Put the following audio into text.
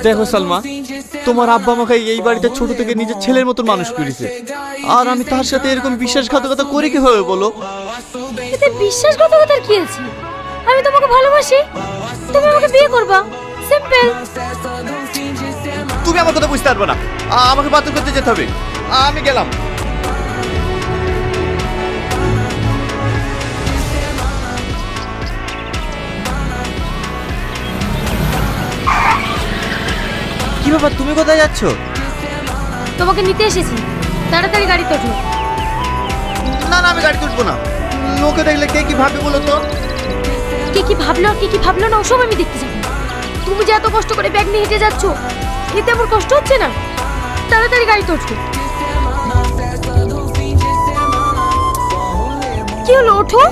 দেখো সালমা, তোমার আব্বা আমাকে এই বাড়িতে ছোট থেকে নিজের ছেলের মতো মানুষ করেছে, আর আমি তার সাথে এরকম বিশ্বাসঘাতকতা করি কিভাবে বলো? এতে বিশ্বাসঘাতকতার কি আছে? আমি তোমাকে ভালোবাসি, তুমি আমাকে বিয়ে করবা, সিম্পল। তুমি আমার কথা বুঝতে পারবে না, আমাকে বাথরুম করতে যেতে হবে, আমি গেলাম। কি ব্যাপার, তুমি কোথায় যাচ্ছ? তোমাকে নিতে এসেছি, তাড়াতাড়ি গাড়িতে ওঠো। না না, আমি গাড়ি তুলবো না, লোকে দেখলে কে কি ভাবে বলো তো? কে কি ভাবলো আর কে কি ভাবলো না ওসব আমি দেখতে যাবো। তুমি যে এত কষ্ট করে ব্যাগ নিয়ে হেঁটে যাচ্ছ, এতে আমার কষ্ট হচ্ছে না? তাড়াতাড়ি গাড়িতে ওঠো। কি হলো, ওঠো।